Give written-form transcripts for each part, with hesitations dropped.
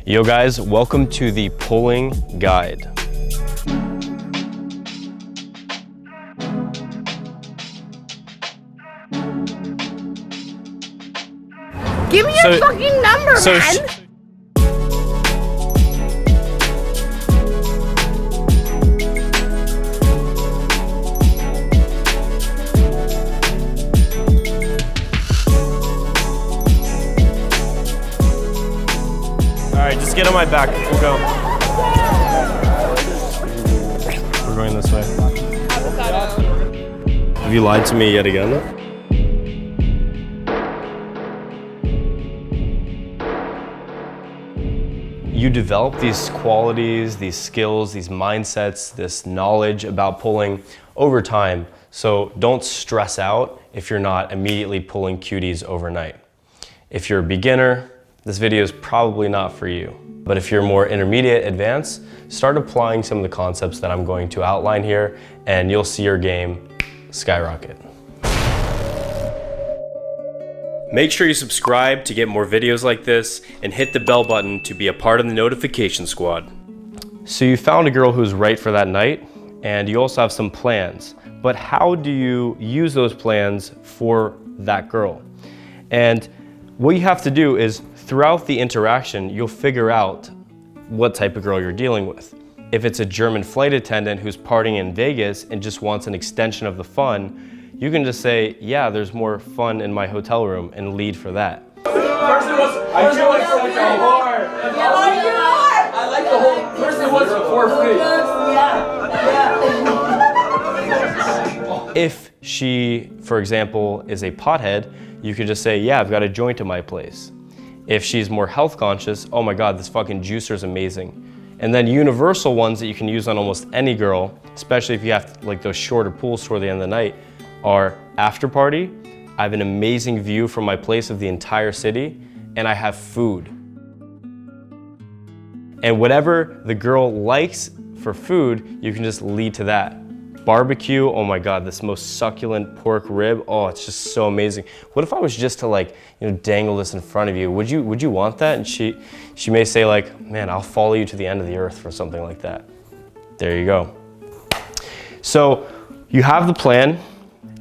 Yo guys, welcome to the Pulling Guide. Give me your fucking number, man! Alright, just get on my back. We'll go. We're going this way. Have you lied to me yet again? You develop these qualities, these skills, these mindsets, this knowledge about pulling over time. So don't stress out if you're not immediately pulling cuties overnight. If you're a beginner, this video is probably not for you. But if you're more intermediate, advanced, start applying some of the concepts that I'm going to outline here, and you'll see your game skyrocket. Make sure you subscribe to get more videos like this, and hit the bell button to be a part of the notification squad. So you found a girl who's right for that night, and you also have some plans. But how do you use those plans for that girl? And what you have to do is, throughout the interaction, you'll figure out what type of girl you're dealing with. If it's a German flight attendant who's partying in Vegas and just wants an extension of the fun, you can just say, yeah, there's more fun in my hotel room, and lead for that. I feel like such a whore. I like the whole person wants it for free. If she, for example, is a pothead, you could just say, yeah, I've got a joint in my place. If she's more health conscious, oh my God, this fucking juicer is amazing. And then universal ones that you can use on almost any girl, especially if you have like those shorter pools toward the end of the night, are after party. I have an amazing view from my place of the entire city, and I have food. And whatever the girl likes for food, you can just lead to that. Barbecue, oh my God, this most succulent pork rib, oh, it's just so amazing. What if I was just to dangle this in front of you? Would you want that? And she may say like, man, I'll follow you to the end of the earth for something like that. There you go. So you have the plan.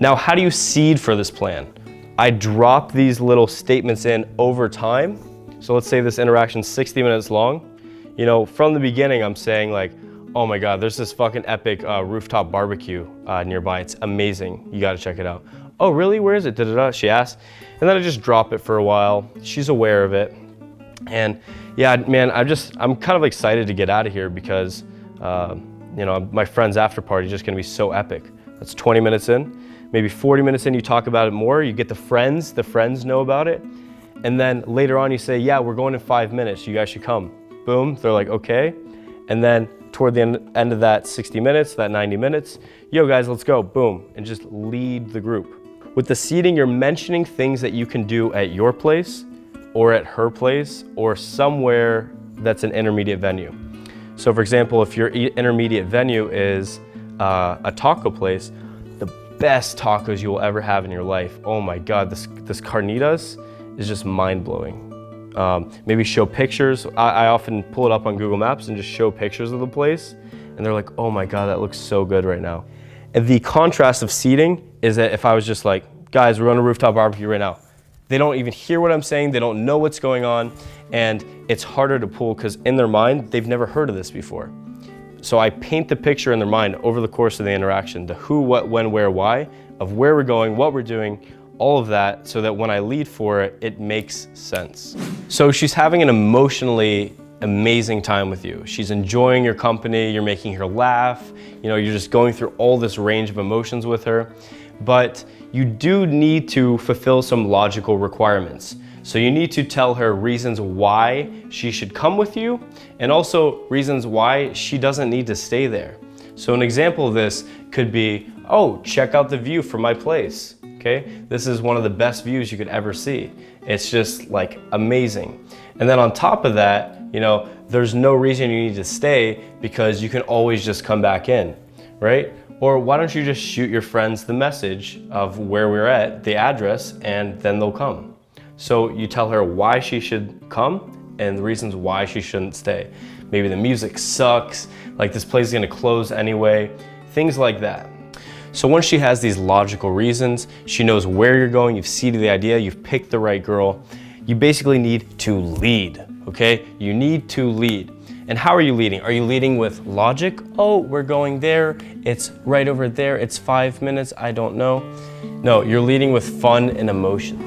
Now, how do you seed for this plan? I drop these little statements in over time. So let's say this interaction's 60 minutes long. You know, from the beginning, I'm saying like, oh my God, there's this fucking epic rooftop barbecue nearby. It's amazing. You gotta check it out. Oh, really? Where is it? Da-da-da, she asked. And then I just drop it for a while. She's aware of it. And yeah, man, I'm kind of excited to get out of here because, you know, my friend's after party is just gonna be so epic. That's 20 minutes in. Maybe 40 minutes in, you talk about it more. You get the friends know about it. And then later on you say, yeah, we're going in 5 minutes. You guys should come. Boom, they're like, okay. And then toward the end of that 60 minutes, that 90 minutes, yo guys, let's go, boom, and just lead the group. With the seating, you're mentioning things that you can do at your place or at her place or somewhere that's an intermediate venue. So for example, if your intermediate venue is a taco place, the best tacos you will ever have in your life, oh my God, this carnitas is just mind-blowing. Maybe show pictures. I often pull it up on Google Maps and just show pictures of the place, and they're like, oh my God, that looks so good right now. And the contrast of seating is that if I was just like, guys, we're on a rooftop barbecue right now, they don't even hear what I'm saying, they don't know what's going on, and it's harder to pull because in their mind, they've never heard of this before. So I paint the picture in their mind over the course of the interaction, the who, what, when, where, why, of where we're going, what we're doing, all of that, so that when I lead for it, it makes sense. So she's having an emotionally amazing time with you. She's enjoying your company, you're making her laugh, you know, you're just going through all this range of emotions with her, but you do need to fulfill some logical requirements. So you need to tell her reasons why she should come with you, and also reasons why she doesn't need to stay there. So an example of this could be, oh, check out the view from my place. Okay, this is one of the best views you could ever see. It's just like amazing. And then on top of that, you know, there's no reason you need to stay because you can always just come back in, right? Or why don't you just shoot your friends the message of where we're at, the address, and then they'll come. So you tell her why she should come, and the reasons why she shouldn't stay. Maybe the music sucks, like this place is gonna close anyway, things like that. So once she has these logical reasons, she knows where you're going, you've seeded the idea, you've picked the right girl, you basically need to lead, okay? You need to lead. And how are you leading? Are you leading with logic? Oh, we're going there, it's right over there, it's 5 minutes, I don't know. No, you're leading with fun and emotion.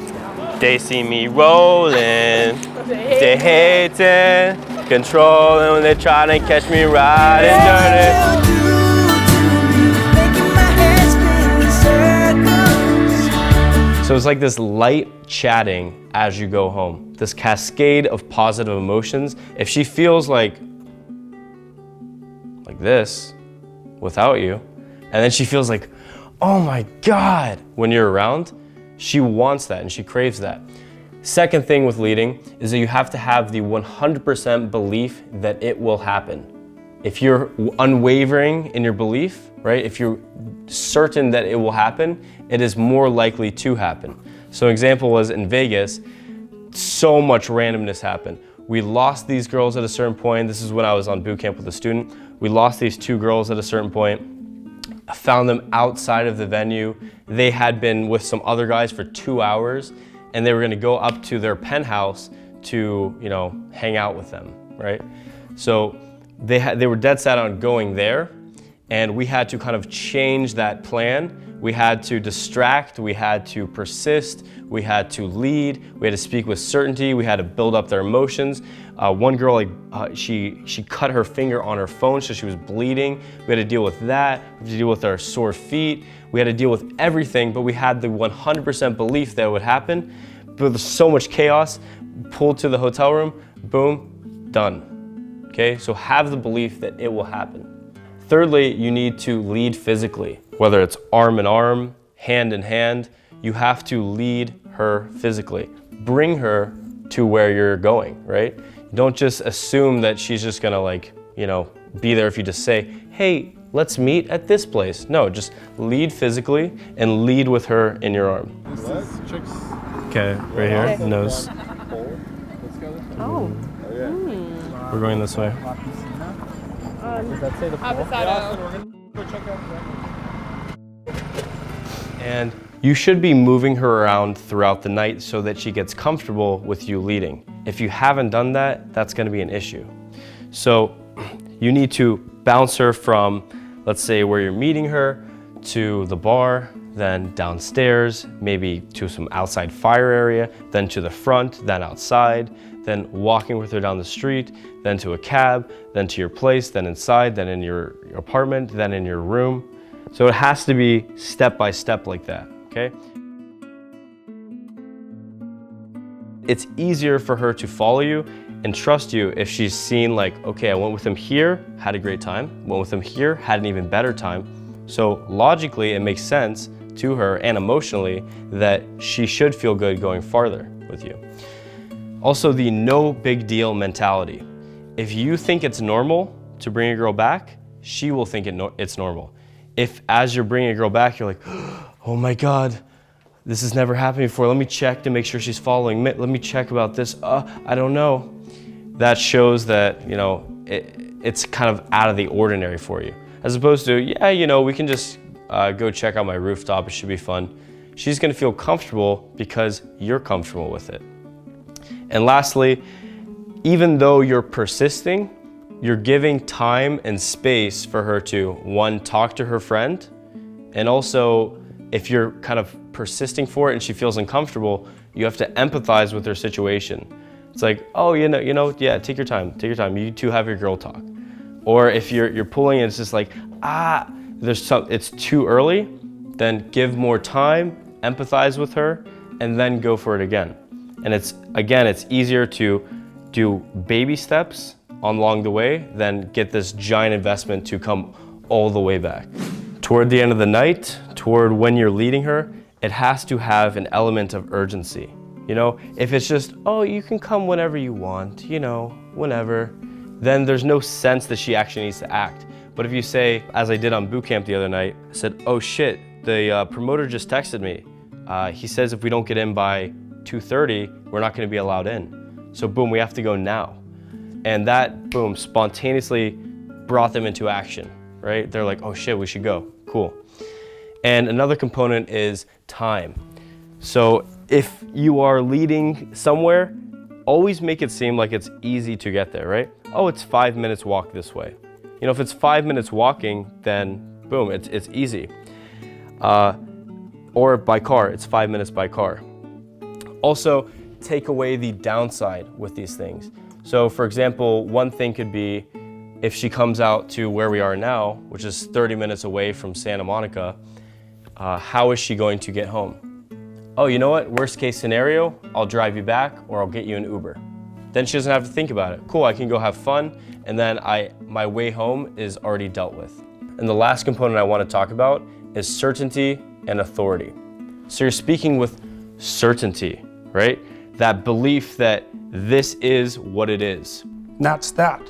They see me rolling, they hating, controlling when they try to catch me riding dirty. So it's like this light chatting as you go home, this cascade of positive emotions. If she feels like this without you, and then she feels like, oh my God, when you're around, she wants that and she craves that. Second thing with leading is that you have to have the 100% belief that it will happen. If you're unwavering in your belief, right? If you're certain that it will happen, it is more likely to happen. So an example was in Vegas, so much randomness happened. We lost these girls at a certain point. This is when I was on boot camp with a student. We lost these 2 girls at a certain point. I found them outside of the venue. They had been with some other guys for 2 hours, and they were gonna go up to their penthouse to, you know, hang out with them, right? So they were dead set on going there, and we had to kind of change that plan. We had to distract, we had to persist, we had to lead, we had to speak with certainty, we had to build up their emotions. One girl, she cut her finger on her phone, so she was bleeding. We had to deal with that, we had to deal with our sore feet, we had to deal with everything, but we had the 100% belief that it would happen. But with so much chaos, pulled to the hotel room, boom, done. Okay, so have the belief that it will happen. Thirdly, you need to lead physically, whether it's arm in arm, hand in hand, you have to lead her physically. Bring her to where you're going, right? Don't just assume that she's just gonna be there if you just say, hey, let's meet at this place. No, just lead physically and lead with her in your arm. Okay, right here, okay. Nose. Oh. We're going this way. Does that say the And you should be moving her around throughout the night so that she gets comfortable with you leading. If you haven't done that, that's gonna be an issue. So you need to bounce her from, let's say where you're meeting her, to the bar, then downstairs, maybe to some outside fire area, then to the front, then outside, then walking with her down the street, then to a cab, then to your place, then inside, then in your apartment, then in your room. So it has to be step by step like that, okay? It's easier for her to follow you and trust you if she's seen like, okay, I went with him here, had a great time, went with him here, had an even better time. So logically, it makes sense to her and emotionally that she should feel good going farther with you. Also, the no big deal mentality. If you think it's normal to bring a girl back, she will think it's normal. If as you're bringing a girl back, you're like, oh my God, this has never happened before. Let me check to make sure she's following. Let me check about this. I don't know. That shows that, it's kind of out of the ordinary for you. As opposed to, yeah, we can just go check out my rooftop. It should be fun. She's gonna feel comfortable because you're comfortable with it. And lastly, even though you're persisting, you're giving time and space for her to, one, talk to her friend, and also if you're kind of persisting for it and she feels uncomfortable, you have to empathize with her situation. It's like, oh, yeah, take your time. You two have your girl talk. Or if you're pulling and it's just like, it's too early, then give more time, empathize with her, and then go for it again. And it's easier to do baby steps along the way than get this giant investment to come all the way back. Toward the end of the night, toward when you're leading her, it has to have an element of urgency. If it's just, oh, you can come whenever you want, whenever, then there's no sense that she actually needs to act. But if you say, as I did on boot camp the other night, I said, oh shit, the promoter just texted me. He says if we don't get in by 2:30, we're not gonna be allowed in. So boom, we have to go now. And that, boom, spontaneously brought them into action, right? They're like, oh shit, we should go, cool. And another component is time. So if you are leading somewhere, always make it seem like it's easy to get there, right? Oh, it's 5 minutes walk this way. You know, if it's 5 minutes walking, then boom, it's easy. Or by car, it's 5 minutes by car. Also, take away the downside with these things. So for example, one thing could be if she comes out to where we are now, which is 30 minutes away from Santa Monica, how is she going to get home? Oh, you know what? Worst case scenario, I'll drive you back or I'll get you an Uber. Then she doesn't have to think about it. Cool, I can go have fun, and then my way home is already dealt with. And the last component I want to talk about is certainty and authority. So you're speaking with certainty, right? That belief that this is what it is. That's that.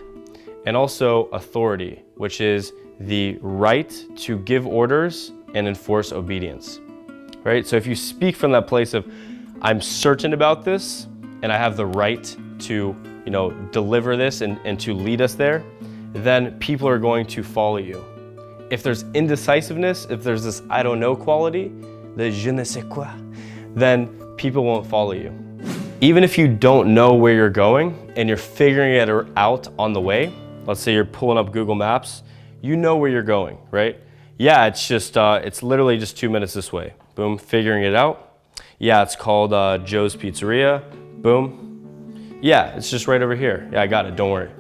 And also authority, which is the right to give orders and enforce obedience, right? So if you speak from that place of, I'm certain about this and I have the right to, you know, deliver this and to lead us there, then people are going to follow you. If there's indecisiveness, if there's this I don't know quality, the je ne sais quoi, then people won't follow you. Even if you don't know where you're going and you're figuring it out on the way, let's say you're pulling up Google Maps, you know where you're going, right? Yeah, it's just, it's literally just 2 minutes this way. Boom, figuring it out. Yeah, it's called Joe's Pizzeria. Boom. Yeah, it's just right over here. Yeah, I got it, don't worry.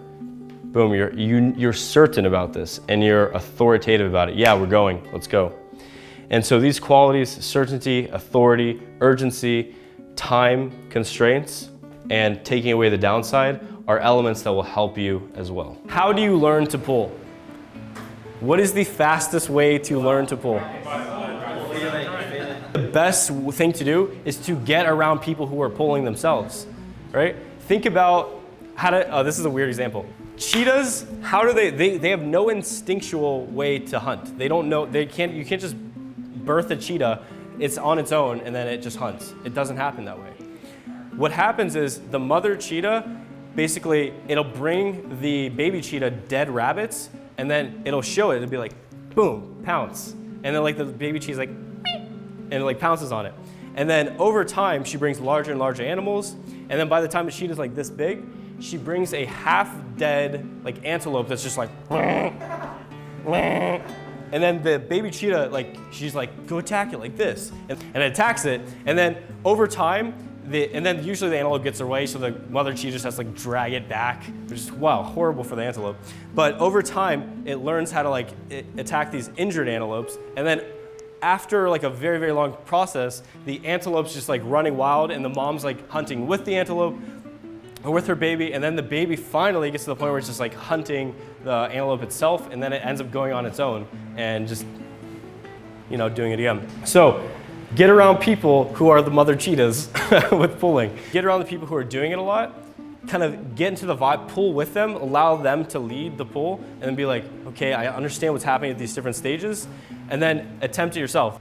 Boom, you're certain about this and you're authoritative about it. Yeah, we're going, let's go. And so these qualities, certainty, authority, urgency, time constraints, and taking away the downside are elements that will help you as well. How do you learn to pull? What is the fastest way to learn to pull? The best thing to do is to get around people who are pulling themselves, right? Think about how to, oh, this is a weird example. Cheetahs, how do they have no instinctual way to hunt. They don't know, you can't just birth a cheetah, it's on its own and then it just hunts. It doesn't happen that way. What happens is the mother cheetah, basically it'll bring the baby cheetah dead rabbits and then it'll show it, it'll be like, boom, pounce. And then like the baby cheetah's like, and it like pounces on it. And then over time, she brings larger and larger animals. And then by the time the cheetah's like this big, she brings a half-dead like antelope that's just like, and then the baby cheetah, like, she's like, go attack it like this. And it attacks it. And then over time, and then usually the antelope gets away, so the mother cheetah just has to like drag it back, which is, wow, horrible for the antelope. But over time, it learns how to like attack these injured antelopes. And then after like a very, very long process, the antelope's just like running wild and the mom's like hunting with the antelope or with her baby. And then the baby finally gets to the point where it's just like hunting the antelope itself, and then it ends up going on its own and just, you know, doing it again. So get around people who are the mother cheetahs with pulling. Get around the people who are doing it a lot, kind of get into the vibe, pull with them, allow them to lead the pull, and then be like, okay, I understand what's happening at these different stages, and then attempt it yourself.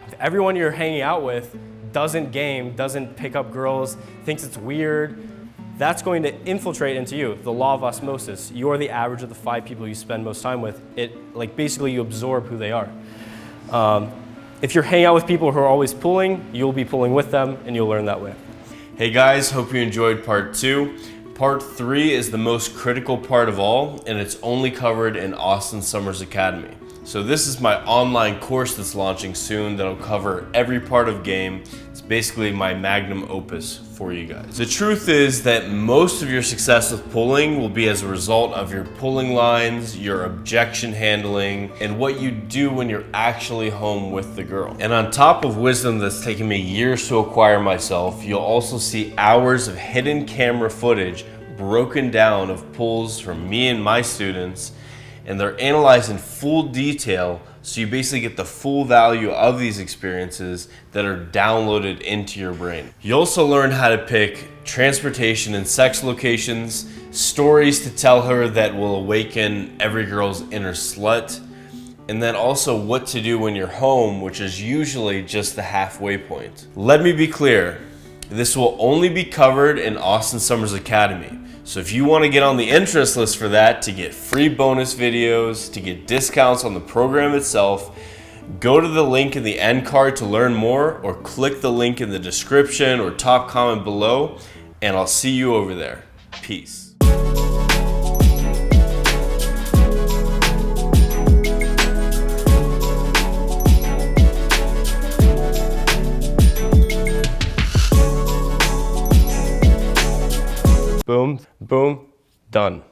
If everyone you're hanging out with doesn't game, doesn't pick up girls, thinks it's weird, that's going to infiltrate into you, the law of osmosis. You're the average of the 5 people you spend most time with. It, like, basically you absorb who they are. If you're hanging out with people who are always pulling, you'll be pulling with them and you'll learn that way. Hey guys, hope you enjoyed part 2. Part 3 is the most critical part of all, and it's only covered in Austen Summers Academy. So this is my online course that's launching soon that'll cover every part of game. It's basically my magnum opus for you guys. The truth is that most of your success with pulling will be as a result of your pulling lines, your objection handling, and what you do when you're actually home with the girl. And on top of wisdom that's taken me years to acquire myself, you'll also see hours of hidden camera footage broken down of pulls from me and my students, and they're analyzed in full detail, so you basically get the full value of these experiences that are downloaded into your brain. You also learn how to pick transportation and sex locations, stories to tell her that will awaken every girl's inner slut, and then also what to do when you're home, which is usually just the halfway point. Let me be clear, This will only be covered in Austen Summers Academy. So if you want to get on the interest list for that, to get free bonus videos, to get discounts on the program itself, go to the link in the end card to learn more, or click the link in the description or top comment below, and I'll see you over there. Peace. Boom, boom, done.